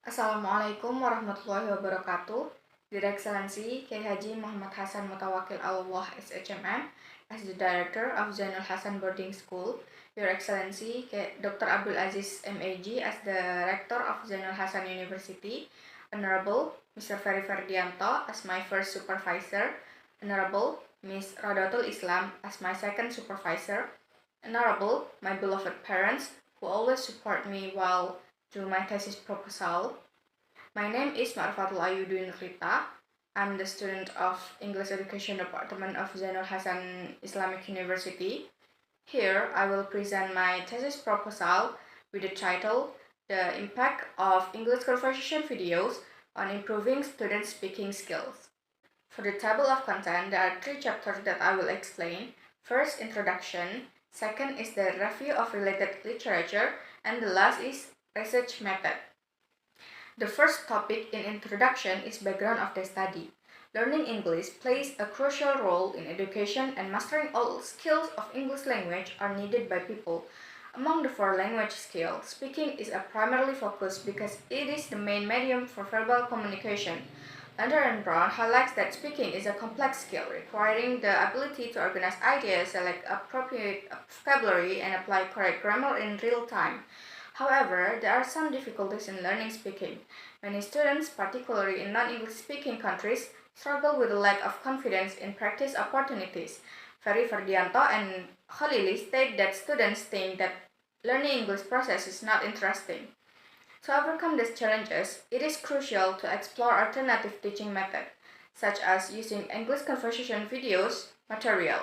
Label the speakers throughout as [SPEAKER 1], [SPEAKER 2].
[SPEAKER 1] Assalamualaikum warahmatullahi wabarakatuh. Your Excellency K. Haji Muhammad Hasan Mutawakil Allah SHMM as the Director of Zainul Hasan Boarding School, Your Excellency Dr. Abdul Aziz MAG as the Rector of Zainul Hasan University, Honorable Mr. Ferry Ferdianto as my first supervisor, Honorable Ms. Rodatul Islam as my second supervisor, Honorable my beloved parents who always support me while do my thesis proposal. My name is Ma'rifatul Ayudu Nurlita. I'm the student of English Education Department of Zainul Hasan Islamic University. Here, I will present my thesis proposal with the title, The Impact of English Conversation Videos on Improving Student Speaking Skills. For the table of content, there are 3 chapters that I will explain. First, introduction. Second is the review of related literature. And the last is research method. The first topic in introduction is background of the study. Learning English plays a crucial role in education, and mastering all skills of English language are needed by people. Among the 4 language skills, speaking is a primarily focus because it is the main medium for verbal communication. Lander and Brown highlights that speaking is a complex skill requiring the ability to organize ideas, select appropriate vocabulary, and apply correct grammar in real time. However, there are some difficulties in learning speaking. Many students, particularly in non-English speaking countries, struggle with a lack of confidence in practice opportunities. Ferry Ferdianto and Khalili state that students think that learning English process is not interesting. To overcome these challenges, it is crucial to explore alternative teaching methods, such as using English conversation videos material.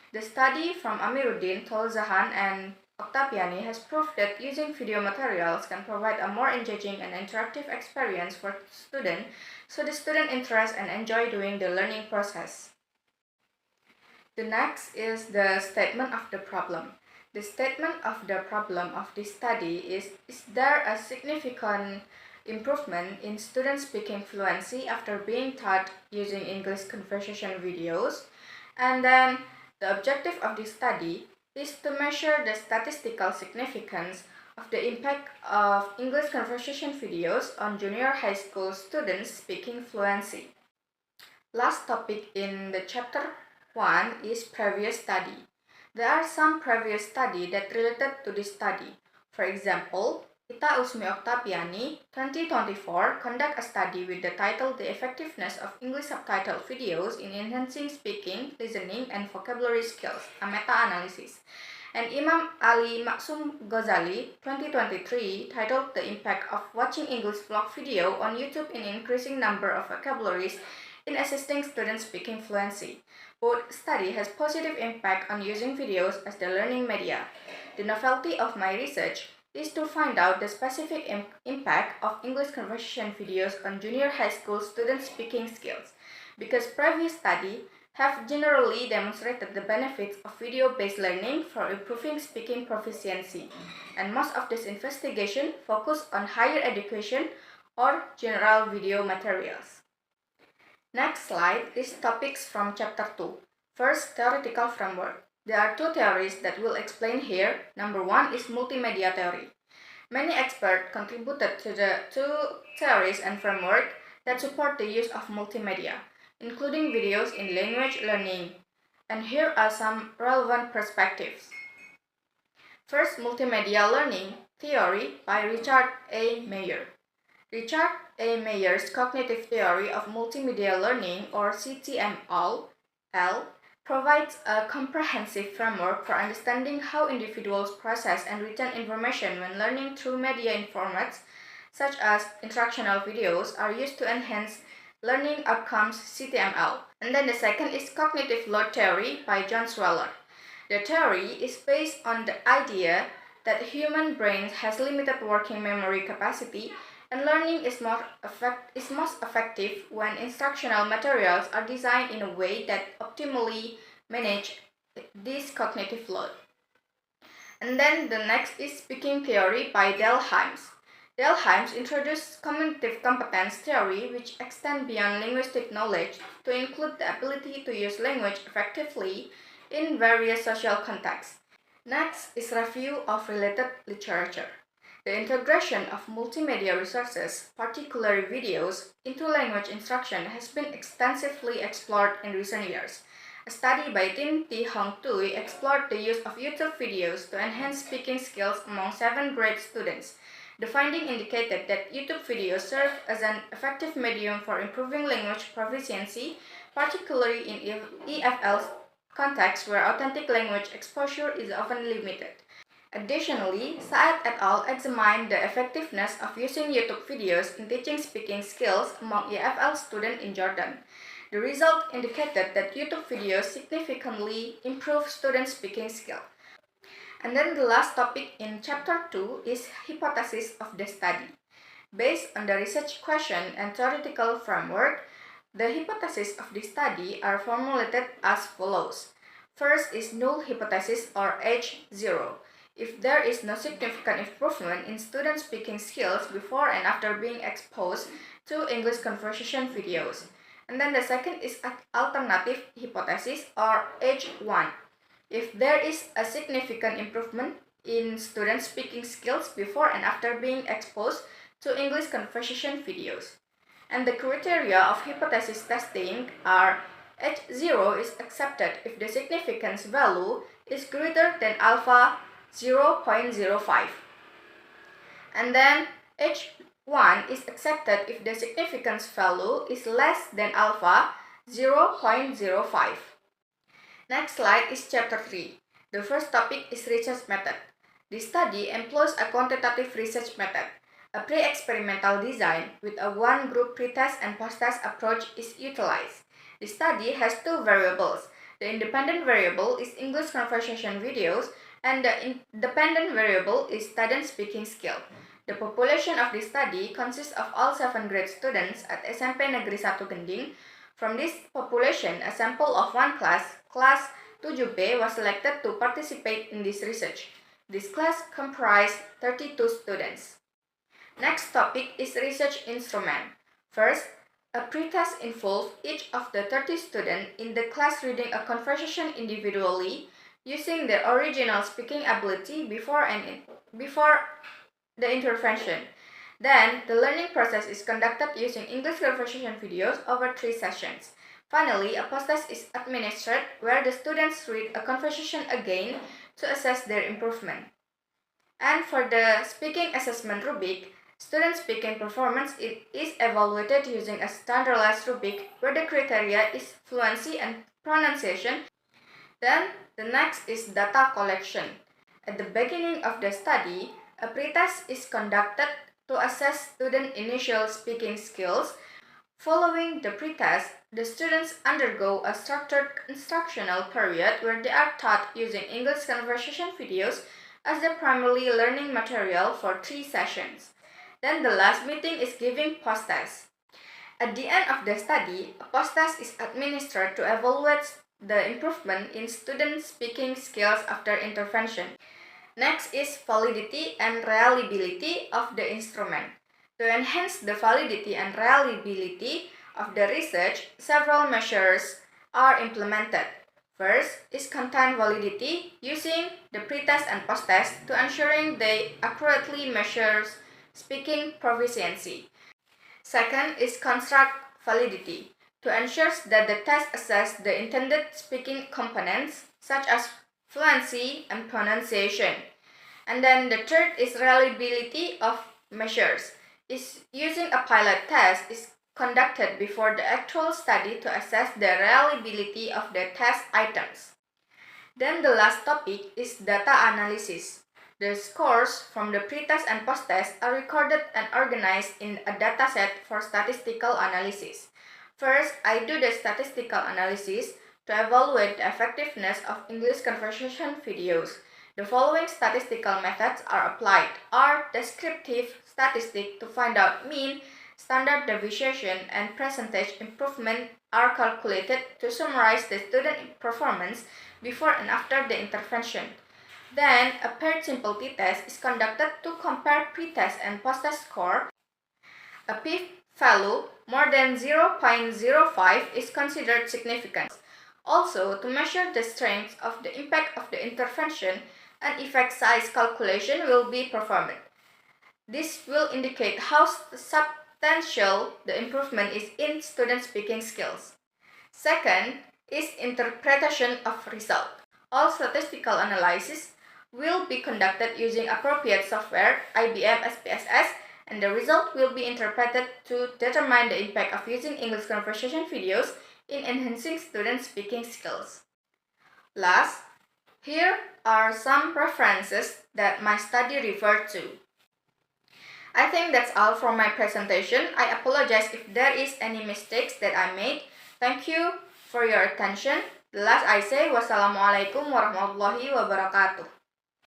[SPEAKER 1] The study from Amiruddin, Tolzahan, and Octaviani has proved that using video materials can provide a more engaging and interactive experience for students, so the student interest and enjoy doing the learning process. The next is the statement of the problem. The statement of the problem of this study is there a significant improvement in student speaking fluency after being taught using English conversation videos? And then the objective of this study is to measure the statistical significance of the impact of English conversation videos on junior high school students speaking fluency. Last topic in the chapter 1 is previous study. There are some previous study that related to this study. For example, Ita Usmi Octaviani, 2024, conduct a study with the title The Effectiveness of English Subtitle Videos in Enhancing Speaking, Listening, and Vocabulary Skills, a meta-analysis. And Imam Ali Maksum Ghazali, 2023, titled The Impact of Watching English Vlog Video on YouTube in Increasing Number of Vocabularies in Assisting Students Speaking Fluency. Both study has positive impact on using videos as the learning media. The novelty of my research is to find out the specific impact of English conversation videos on junior high school students' speaking skills, because previous studies have generally demonstrated the benefits of video-based learning for improving speaking proficiency, and most of this investigation focus on higher education or general video materials. Next slide is topics from chapter 2. First, theoretical framework. There are 2 theories that we'll explain here. Number 1 is multimedia theory. Many experts contributed to the 2 theories and framework that support the use of multimedia, including videos in language learning. And here are some relevant perspectives. First, multimedia learning theory by Richard A. Mayer. Richard A. Mayer's cognitive theory of multimedia learning, or CTML, provides a comprehensive framework for understanding how individuals process and retain information when learning through media formats such as instructional videos are used to enhance learning outcomes, CTML. And then the second is cognitive load theory by John Sweller. The theory is based on the idea that human brain has limited working memory capacity, and learning is most effective when instructional materials are designed in a way that optimally manage this cognitive load. And then the next is speaking theory by Dale Hymes. Dale Hymes introduced cognitive competence theory, which extends beyond linguistic knowledge to include the ability to use language effectively in various social contexts. Next is review of related literature. The integration of multimedia resources, particularly videos, into language instruction has been extensively explored in recent years. A study by Tim T. Hong Tui explored the use of YouTube videos to enhance speaking skills among 7th grade students. The finding indicated that YouTube videos serve as an effective medium for improving language proficiency, particularly in EFL contexts where authentic language exposure is often limited. Additionally, Saad et al. Examined the effectiveness of using YouTube videos in teaching speaking skills among EFL students in Jordan. The result indicated that YouTube videos significantly improve students' speaking skill. And then the last topic in Chapter 2 is hypothesis of the study. Based on the research question and theoretical framework, the hypotheses of the study are formulated as follows. First is null hypothesis or H0. If there is no significant improvement in student speaking skills before and after being exposed to English conversation videos. And then the second is alternative hypothesis or H1. If there is a significant improvement in student speaking skills before and after being exposed to English conversation videos. And the criteria of hypothesis testing are H0 is accepted if the significance value is greater than alpha 0.05. And then H1 is accepted if the significance value is less than alpha 0.05. Next slide is Chapter 3. The first topic is research method. The study employs a quantitative research method. A pre-experimental design with a one-group pre-test and post-test approach is utilized. The study has two variables. The independent variable is English conversation videos and the independent variable is student speaking skill. The population of the study consists of all 7th grade students at SMP Negeri 1 Gending. From this population, a sample of one class 7B, was selected to participate in this research. This class comprised 32 students. Next topic is research instrument. First, a pretest involved each of the 30 students in the class reading a conversation individually using their original speaking ability before the intervention. Then, the learning process is conducted using English conversation videos over 3 sessions. Finally, a post-test is administered where the students read a conversation again to assess their improvement. And for the speaking assessment rubric, student speaking performance is evaluated using a standardized rubric where the criteria is fluency and pronunciation. Then, the next is data collection. At the beginning of the study, a pretest is conducted to assess student initial speaking skills. Following the pretest, the students undergo a structured instructional period where they are taught using English conversation videos as the primary learning material for 3 sessions. Then the last meeting is giving post-test. At the end of the study, a post-test is administered to evaluate the improvement in student speaking skills after intervention. Next is validity and reliability of the instrument. To enhance the validity and reliability of the research, several measures are implemented. First is content validity, using the pretest and post-test to ensuring they accurately measure speaking proficiency. Second is construct validity, to ensure that the test assess the intended speaking components such as fluency and pronunciation. And then the third is reliability of measures. Is using a pilot test is conducted before the actual study to assess the reliability of the test items. Then the last topic is data analysis. The scores from the pretest and post-test are recorded and organized in a dataset for statistical analysis. First, I do the statistical analysis to evaluate the effectiveness of English conversation videos. The following statistical methods are applied. Are descriptive statistics to find out mean, standard deviation, and percentage improvement are calculated to summarize the student performance before and after the intervention. Then, a paired simple t-test is conducted to compare pre-test and post-test score. A p-value more than 0.05 is considered significant. Also, to measure the strength of the impact of the intervention, an effect size calculation will be performed. This will indicate how substantial the improvement is in student speaking skills. Second is interpretation of result. All statistical analysis will be conducted using appropriate software, IBM SPSS, and the result will be interpreted to determine the impact of using English conversation videos in enhancing student speaking skills. Last, here are some references that my study referred to. I think that's all for my presentation. I apologize if there is any mistakes that I made. Thank you for your attention. The last I say, wassalamualaikum warahmatullahi wabarakatuh.